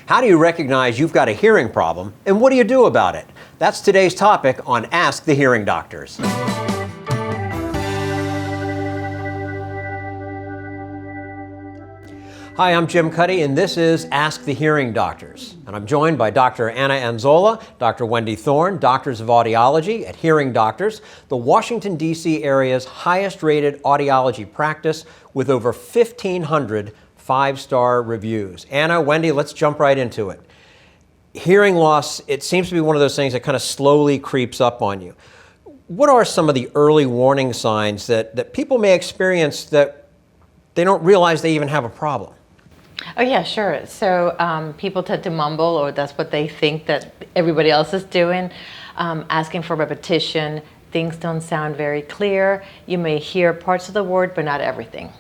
How do you recognize you've got a hearing problem, and what do you do about it? That's today's topic on Ask the Hearing Doctors. Hi, I'm Jim Cuddy, and this is Ask the Hearing Doctors. And I'm joined by Dr. Anna Anzola, Dr. Wendy Thorne, Doctors of Audiology at Hearing Doctors, the Washington, D.C. area's highest-rated audiology practice with over 1,500 five-star reviews. Anna, Wendy, let's jump right into it. Hearing loss, it seems to be one of those things that kind of slowly creeps up on you. What are some of the early warning signs that people may experience that they don't realize they even have a problem? Oh yeah, sure. So people tend to mumble, or that's what they think that everybody else is doing, asking for repetition. Things don't sound very clear. You may hear parts of the word, but not everything.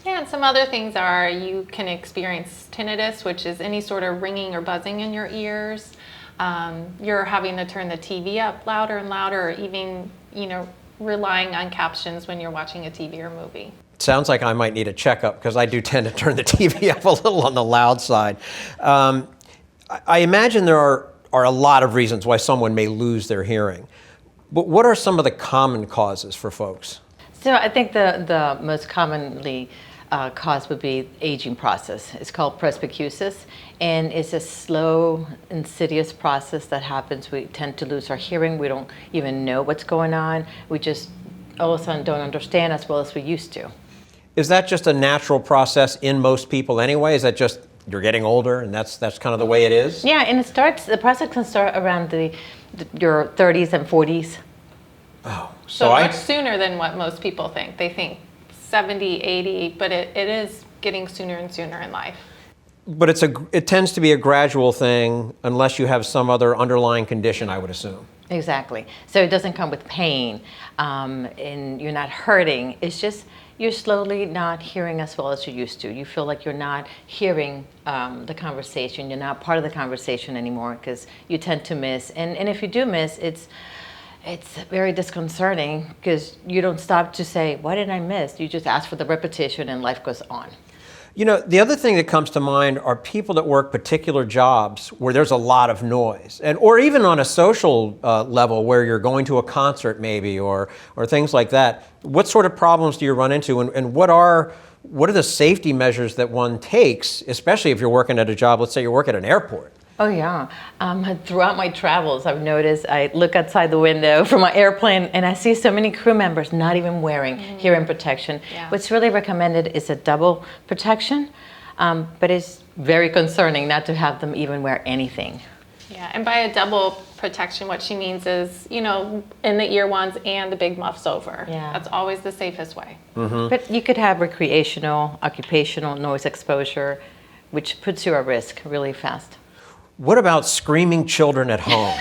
Yeah, and some other things are you can experience tinnitus, which is any sort of ringing or buzzing in your ears. You're having to turn the TV up louder and louder, or even, relying on captions when you're watching a TV or movie. Sounds like I might need a checkup because I do tend to turn the TV up a little on the loud side. I imagine there are a lot of reasons why someone may lose their hearing. But what are some of the common causes for folks? So I think the most commonly caused would be aging process. It's called presbycusis, and it's a slow, insidious process that happens. We tend to lose our hearing. We don't even know what's going on. We just all of a sudden don't understand as well as we used to. Is that just a natural process in most people anyway? Is that just you're getting older and that's kind of the way it is? Yeah, and the process can start around your 30s and 40s. Oh, so much sooner than what most people think. They think 70, 80, but it is getting sooner and sooner in life. But it tends to be a gradual thing unless you have some other underlying condition, I would assume. Exactly. So it doesn't come with pain, and you're not hurting. It's just you're slowly not hearing as well as you used to. You feel like you're not hearing the conversation. You're not part of the conversation anymore because you tend to miss. And if you do miss, it's very disconcerting because you don't stop to say, why did I miss? You just ask for the repetition and life goes on. The other thing that comes to mind are people that work particular jobs where there's a lot of noise, or even on a social level where you're going to a concert maybe, or things like that. What sort of problems do you run into, and what are the safety measures that one takes, especially if you're working at a job, let's say you work at an airport? Oh yeah. Throughout my travels, I've noticed I look outside the window from my airplane and I see so many crew members not even wearing hearing protection. Yeah. What's really recommended is a double protection, but it's very concerning not to have them even wear anything. Yeah, and by a double protection, what she means is, in the ear ones and the big muffs over. Yeah. That's always the safest way. Mm-hmm. But you could have recreational, occupational noise exposure, which puts you at risk really fast. What about screaming children at home?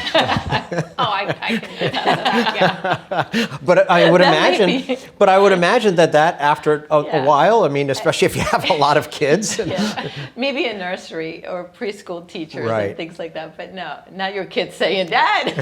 I can do that. Yeah. But I would imagine that after a while, especially if you have a lot of kids. Yeah. Maybe a nursery or preschool teachers and things like that. But no, not your kids saying, Dad.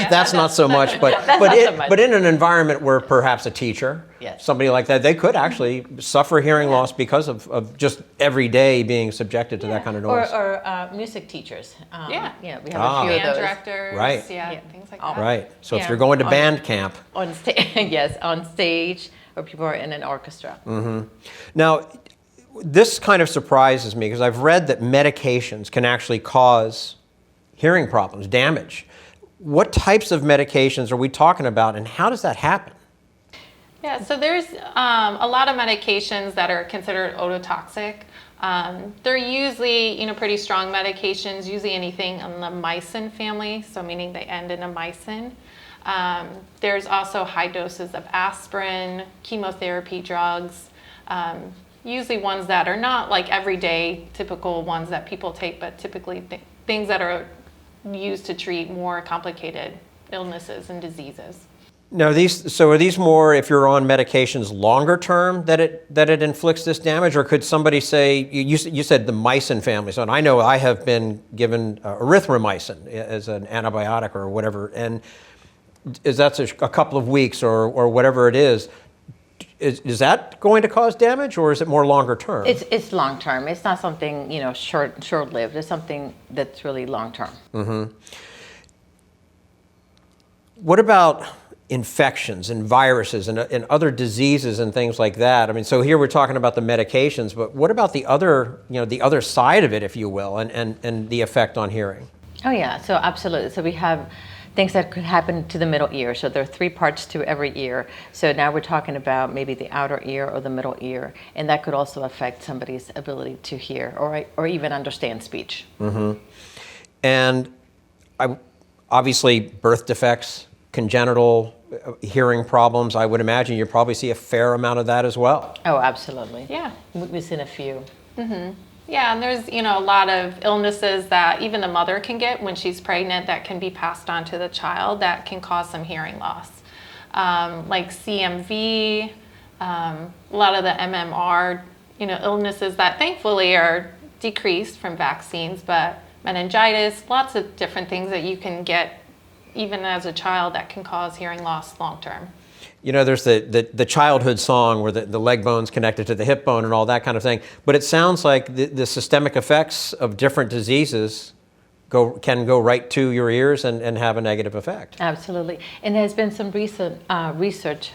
That's not so much. But in an environment where perhaps a teacher, somebody like that, they could actually suffer hearing loss because of just every day being subjected to that kind of noise. Or music teachers. We have a few of band those. directors, things like that. Right. So if you're going to band camp. On stage, or people are in an orchestra. Mm-hmm. Now, this kind of surprises me because I've read that medications can actually cause hearing problems, damage. What types of medications are we talking about, and how does that happen? Yeah, so there's a lot of medications that are considered ototoxic. They're usually, pretty strong medications, usually anything in the mycin family, so meaning they end in a mycin. There's also high doses of aspirin, chemotherapy drugs, usually ones that are not like everyday typical ones that people take, but typically things that are used to treat more complicated illnesses and diseases. Now, are these more if you're on medications longer term that it inflicts this damage, or could somebody say you said the mycin family? So, and I know I have been given erythromycin as an antibiotic or whatever, and is that a couple of weeks or whatever it is? Is that going to cause damage, or is it more longer term? It's long term. It's not something, short lived. It's something that's really long term. What about infections and viruses and other diseases and things like that? I mean, so here we're talking about the medications, but what about the other side of it, if you will, and the effect on hearing? Oh yeah, so absolutely. So we have things that could happen to the middle ear. So there are 3 parts to every ear. So now we're talking about maybe the outer ear or the middle ear, and that could also affect somebody's ability to hear or even understand speech. And obviously, birth defects, congenital hearing problems, I would imagine you probably see a fair amount of that as well. Oh, absolutely. Yeah. We've seen a few. Yeah, and there's a lot of illnesses that even the mother can get when she's pregnant that can be passed on to the child that can cause some hearing loss, like CMV, a lot of the MMR, illnesses that thankfully are decreased from vaccines, but meningitis, lots of different things that you can get even as a child that can cause hearing loss long term. There's the childhood song where the leg bone's connected to the hip bone and all that kind of thing. But it sounds like the systemic effects of different diseases can go right to your ears and have a negative effect. Absolutely. And there's been some recent research,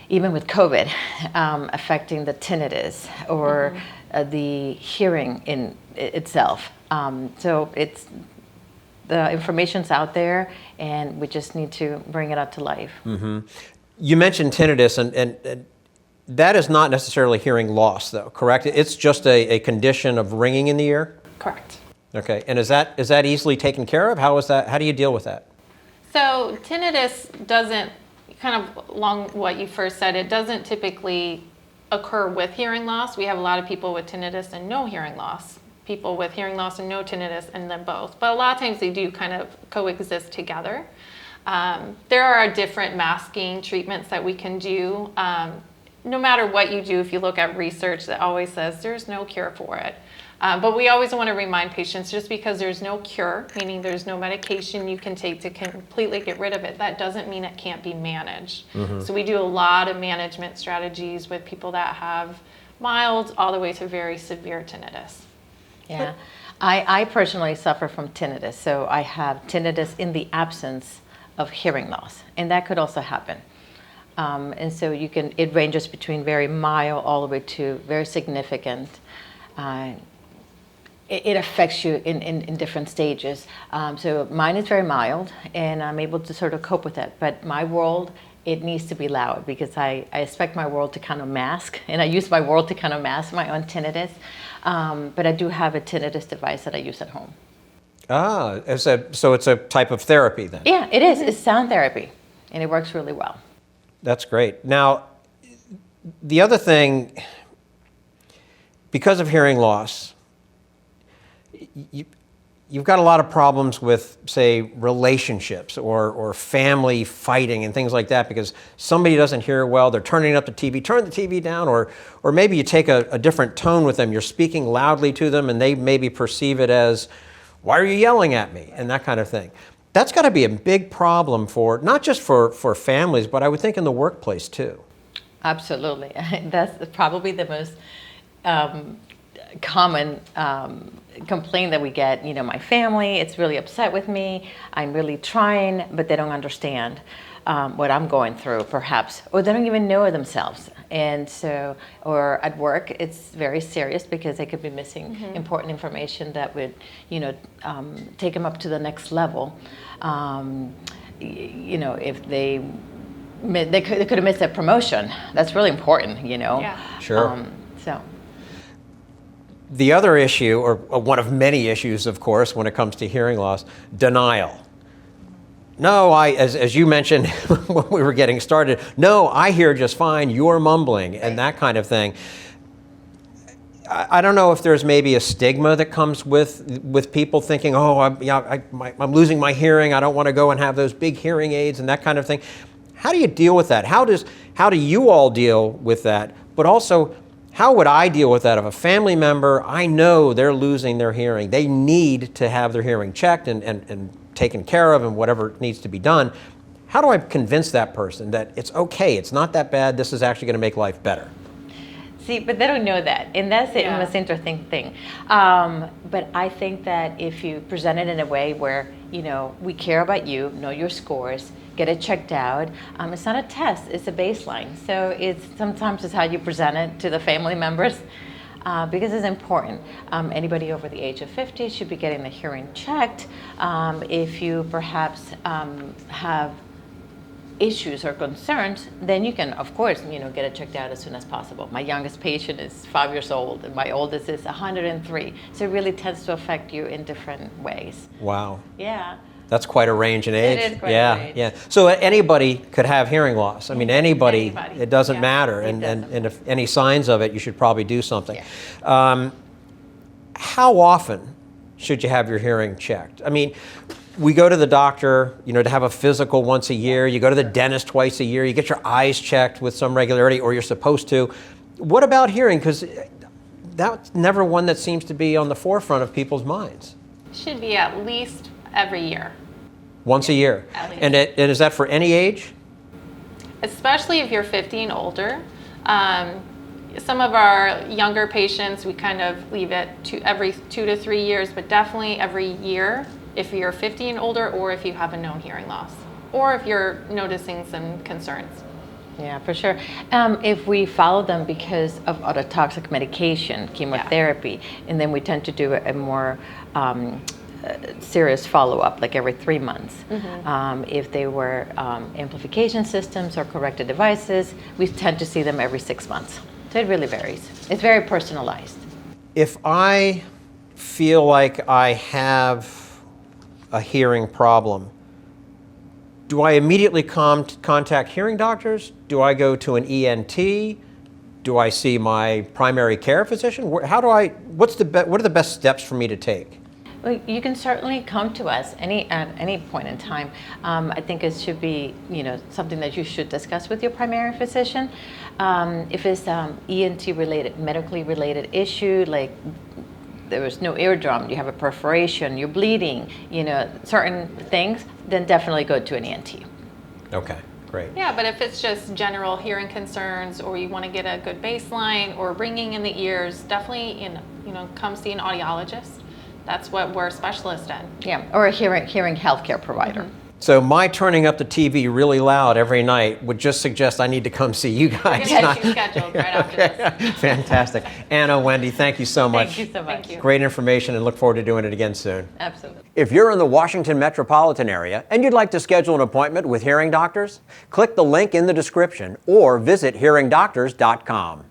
even with COVID, affecting the tinnitus or the hearing in itself. So the information's out there, and we just need to bring it out to life. You mentioned tinnitus, and that is not necessarily hearing loss, though, correct? It's just a condition of ringing in the ear? Correct. Okay, and is that easily taken care of? How do you deal with that? So tinnitus doesn't, kind of along what you first said, it doesn't typically occur with hearing loss. We have a lot of people with tinnitus and no hearing loss. People with hearing loss and no tinnitus, and then both. But a lot of times they do kind of coexist together. There are different masking treatments that we can do. No matter what you do, if you look at research that always says there's no cure for it. But we always want to remind patients, just because there's no cure, meaning there's no medication you can take to completely get rid of it, that doesn't mean it can't be managed. So we do a lot of management strategies with people that have mild all the way to very severe tinnitus. Yeah, I personally suffer from tinnitus, so I have tinnitus in the absence of hearing loss, and that could also happen. And so it ranges between very mild all the way to very significant. It affects you in different stages. So mine is very mild, and I'm able to sort of cope with it. But my world, it needs to be loud, because I expect my world to kind of mask, and I use my world to kind of mask my own tinnitus. But I do have a tinnitus device that I use at home. So it's a type of therapy then? Yeah, it is. It's sound therapy, and it works really well. That's great. Now, the other thing, because of hearing loss, you've got a lot of problems with, say, relationships or family fighting and things like that, because somebody doesn't hear well, they're turning up the TV, turn the TV down, or maybe you take a different tone with them, you're speaking loudly to them, and they maybe perceive it as, why are you yelling at me, and that kind of thing. That's got to be a big problem for, not just for families, but I would think in the workplace too. Absolutely. That's probably the most common complaint that we get. My family, it's really upset with me. I'm really trying, but they don't understand what I'm going through, perhaps, or they don't even know themselves. And so, or at work, it's very serious, because they could be missing important information that would, take them up to the next level. If they could have missed a promotion. That's really important, Yeah. Sure. So. The other issue, or one of many issues, of course, when it comes to hearing loss, denial. No, as you mentioned when we were getting started, no, I hear just fine, you're mumbling, and that kind of thing. I don't know if there's maybe a stigma that comes with people thinking, oh, I'm losing my hearing, I don't want to go and have those big hearing aids and that kind of thing. How do you deal with that? How do you all deal with that? But also, how would I deal with that if a family member, I know they're losing their hearing, they need to have their hearing checked and taken care of and whatever needs to be done. How do I convince that person that it's okay, it's not that bad, this is actually going to make life better? See, but they don't know that, and that's the Yeah. most interesting thing. But I think that if you present it in a way where, we care about you, know your scores, get it checked out. It's not a test; it's a baseline. So sometimes it's how you present it to the family members. Because it's important. Anybody over the age of 50 should be getting the hearing checked. If you perhaps have issues or concerns, then you can, of course, get it checked out as soon as possible. My youngest patient is 5 years old, and my oldest is 103. So it really tends to affect you in different ways. Wow. Yeah. That's quite a range in age. It is quite a yeah, range. Yeah. So anybody could have hearing loss. I mean, anybody. Anybody. It doesn't Yeah, matter. it And, doesn't. and if any signs of it, you should probably do something. Yeah. How often should you have your hearing checked? I mean, we go to the doctor, to have a physical once a year. You go to the dentist twice a year. You get your eyes checked with some regularity, or you're supposed to. What about hearing? Because that's never one that seems to be on the forefront of people's minds. Should be at least every year. Once a year. At least. And is that for any age? Especially if you're 50 and older. Some of our younger patients, we kind of leave it to every 2 to 3 years, but definitely every year if you're 50 and older, or if you have a known hearing loss, or if you're noticing some concerns. Yeah, for sure. If we follow them because of ototoxic medication, chemotherapy, and then we tend to do a more serious follow-up, like every 3 months. If they were amplification systems or corrected devices, we tend to see them every 6 months. So it really varies. It's very personalized. If I feel like I have a hearing problem, do I immediately contact hearing doctors? Do I go to an ENT? Do I see my primary care physician? What are the best steps for me to take? Well, you can certainly come to us at any point in time. I think it should be, something that you should discuss with your primary physician. If it's ENT related, medically related issue, like there was no eardrum, you have a perforation, you're bleeding, certain things, then definitely go to an ENT. Okay, great. Yeah, but if it's just general hearing concerns, or you want to get a good baseline, or ringing in the ears, definitely come see an audiologist. That's what we're specialists in. Yeah, or a hearing healthcare provider. So my turning up the TV really loud every night would just suggest I need to come see you We're guys. going to get you scheduled right after this. Fantastic. Anna, Wendy, thank you so much. Thank you so much. Thank you. Great information, and look forward to doing it again soon. Absolutely. If you're in the Washington metropolitan area and you'd like to schedule an appointment with hearing doctors, click the link in the description or visit hearingdoctors.com.